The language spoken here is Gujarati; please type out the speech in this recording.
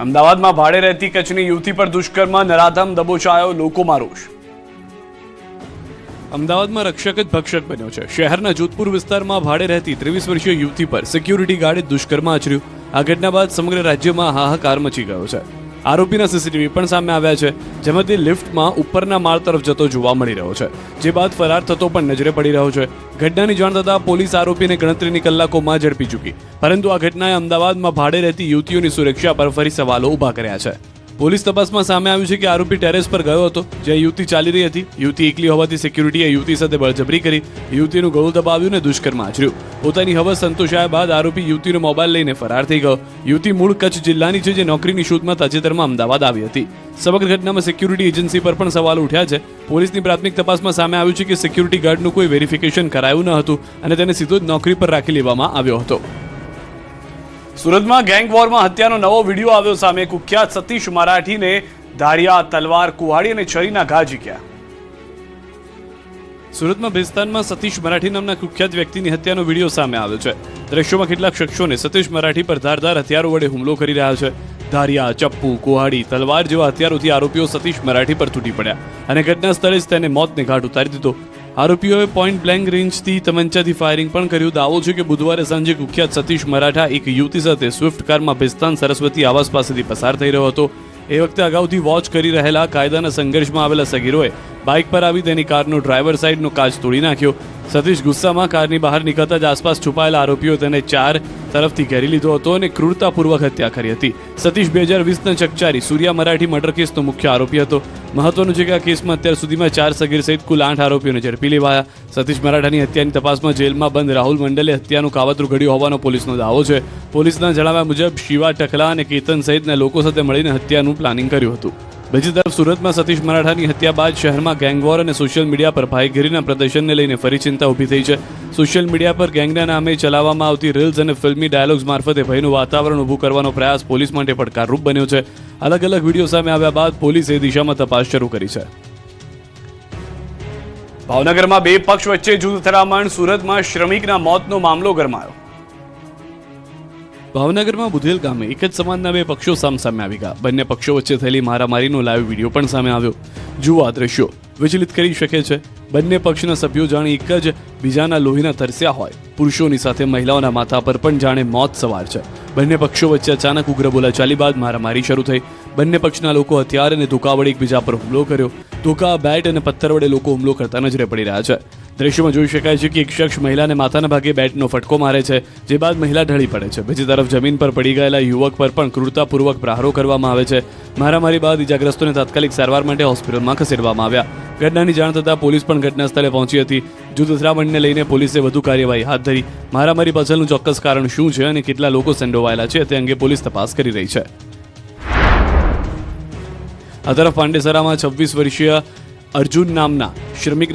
અમદાવાદમાં ભાડે રહેતી કચ્છની યુવતી પર દુષ્કર્મ, નરાધમ દબોચાયો, લોકોમાં રોષ. અમદાવાદમાં રક્ષક જ ભક્ષક બન્યો છે. શહેરના જોધપુર વિસ્તારમાં ભાડે રહેતી 23 વર્ષીય યુવતી પર સિક્યુરિટી ગાર્ડે દુષ્કર્મ આચર્યું. આ ઘટના બાદ સમગ્ર રાજ્યમાં હાહાકાર મચી ગયો છે. આરોપીના સીસીટીવી પણ સામે આવ્યા છે, જેમાં તે લિફ્ટમાં ઉપરના માળ તરફ જતો જોવા મળી રહ્યો છે, જે બાદ ફરાર થતો પણ નજરે પડી રહ્યો છે. ઘટનાની જાણ થતાં પોલીસ આરોપીને ગણતરીની કલાકોમાં ઝડપી ચૂકી, પરંતુ આ ઘટનાએ અમદાવાદમાં ભાડે રહેતી યુવતીઓની સુરક્ષા પર ફરી સવાલો ઊભા કર્યા છે. પોલીસ તપાસમાં સામે આવ્યું છે કે આરોપી ટેરેસ પર ગયો હતો, જ્યાં યુવતી ચાલી રહી હતી. યુવતી એકલી હોવાથી સિક્યુરિટીએ યુવતી સાથે બળજબરી કરી, યુવતીનું ગળું દબાવ્યું અને દુષ્કર્મ આચર્યું. પોતાની હવસ સંતોષાયા બાદ આરોપી યુવતીનો મોબાઈલ લઈને ફરાર થઈ ગયો. યુવતી મૂળ કચ્છ જિલ્લાની છે, જે નોકરીની શોધમાં તાજેતરમાં અમદાવાદ આવી હતી. સમગ્ર ઘટનામાં સિક્યુરિટી એજન્સી પર પણ સવાલો ઉઠ્યા છે. પોલીસની પ્રાથમિક તપાસમાં સામે આવ્યું છે કે સિક્યુરિટી ગાર્ડનું કોઈ વેરિફિકેશન કરાયું ન હતું અને તેને સીધો જ નોકરી પર રાખી લેવામાં આવ્યો હતો. સુરતમાં ગેંગ વોરમાં હત્યાનો નવો વિડીયો આવ્યો સામે. કુખ્યાત સતીશ મરાઠીને ધારિયા, તલવાર, કુહાડી અને છરીના ઘા ઝીક્યા. સુરતમાં ભેસ્તાનમાં સતીશ મરાઠી નામના કુખ્યાત વ્યક્તિની હત્યાનો વિડીયો સામે આવ્યો છે. દ્રશ્યોમાં કેટલાક શખ્સોને સતીશ મરાઠી પર ધારદાર હથિયારો વડે હુમલો કરી રહ્યા છે. ધારિયા, ચપ્પુ, કુહાડી, તલવાર જેવા હથિયારોથી આરોપીઓ સતીશ મરાઠી પર તૂટી પડ્યા અને ઘટના સ્થળે જ તેને મોતને ઘાટ ઉતારી દીધો. આરોપીઓએ પોઈન્ટ બ્લેન્ક રેન્જથી તમંચાથી ફાયરિંગ પણ કર્યું. દાવો છે કે બુધવારે સાંજે કુખ્યાત સતીશ મરાઠા એક યુવતી સાથે સ્વિફ્ટ કારમાં ભેસ્તાન સરસ્વતી આવાસ પાસેથી પસાર થઈ રહ્યો હતો. એ વખતે અગાઉથી વોચ કરી રહેલા કાયદાના સંઘર્ષમાં આવેલા સગીરોએ બાઇક પર આવી તેની કારનો ડ્રાઈવર સાઈડનો કાચ તોડી નાખ્યો. સતીશ ગુસ્સામાં કારની બહાર નીકળતા જ આસપાસ છુપાયેલા આરોપીઓ તેને ચાર તરફથી ઘેરી લીધો હતો અને ક્રૂરતાપૂર્વક હત્યા કરી હતી. સતીશ 2020ના ચકચારી સૂર્યા મરાઠી મર્ડર કેસનો મુખ્ય આરોપી હતો. મહત્વનું છે કે આ કેસમાં અત્યાર સુધીમાં 4 સગીર સહિત કુલ 8 આરોપીઓને ઝડપી લેવાયા. સતીશ મરાઠાની હત્યાની તપાસમાં જેલમાં બંધ રાહુલ મંડલે હત્યાનું કાવતરું ઘડ્યું હોવાનો પોલીસનો દાવો છે. પોલીસના જણાવ્યા મુજબ શિવા, ટકલા અને કેતન સહિતના લોકો સાથે મળીને હત્યાનું પ્લાનિંગ કર્યું હતું. બીજી તરફ સુરતમાં સતીશ મરાઠાની હત્યા બાદ શહેરમાં ગેંગવોર અને સોશિયલ મીડિયા પર ભાઈગીરીના પ્રદર્શનને લઈને ફરી ચિંતા ઊભી થઈ છે. સોશિયલ મીડિયા પર ગેંગના નામે ચલાવવામાં આવતી રીલ્સ અને ફિલ્મી ડાયલોગ્સ મારફતે ભયનું વાતાવરણ ઊભું કરવાનો પ્રયાસ પોલીસ માટે પડકારરૂપ બન્યો છે. અલગ અલગ વિડીયો સામે આવ્યા બાદ પોલીસે એ દિશામાં તપાસ શરૂ કરી છે. ભાવનગરમાં બે પક્ષ વચ્ચે જૂથ અથડામણ. સુરતમાં શ્રમિકના મોતનો મામલો ગરમાયો. ભાવનગરમાં બુધેલ ગામે એક જ સમાજના બે પક્ષો સામસામે આવી ગયા. બંને પક્ષો વચ્ચે થયેલી મારામારીનો લાઈવ વિડીયો પણ સામે આવ્યો. જુઓ આ દ્રશ્યો વિચલિત કરી શકે છે. બંને પક્ષના સભ્યો જાણે એક જ બીજાના લોહીના તરસ્યા હોય. પુરુષોની સાથે મહિલાઓના માથા પર પણ જાણે મોત સવાર છે. બંને પક્ષો વચ્ચે અચાનક ઉગ્ર બોલાચાલી બાદ મારામારી શરૂ થઈ. બંને પક્ષના લોકો હથિયાર અને ધોકા વડે એકબીજા પર હુમલો કર્યો. ધોકા, બેટ અને પથ્થર વડે લોકો હુમલો કરતા નજરે પડી રહ્યા છે. દ્રશ્યોમાં જોઈ શકાય છે કે એક શખ્સ મહિલાને માથાના ભાગે બેટનો ફટકો મારે છે, જે બાદ મહિલા ઢળી પડે છે. બીજી તરફ જમીન પર પડી ગયેલા યુવક પર પણ ક્રૂરતાપૂર્વક પ્રહારો કરવામાં આવે છે. મારામારી બાદ ઇજાગ્રસ્તોને તાત્કાલિક સારવાર માટે હોસ્પિટલમાં ખસેડવામાં આવ્યા. ઘટનાની જાણ થતાં પોલીસ પણ ઘટના સ્થળે પહોંચી હતી. જૂથ અથડામણને લઈને પોલીસે વધુ કાર્યવાહી હાથ ધરી. મારામારી પાછળનું ચોક્કસ કારણ શું છે અને કેટલા લોકો સંડોવાયેલા છે તે અંગે પોલીસ તપાસ કરી રહી છે. આ તરફ પાંડેસરામાં 26 વર્ષીય અર્જુન નામના શ્રમિક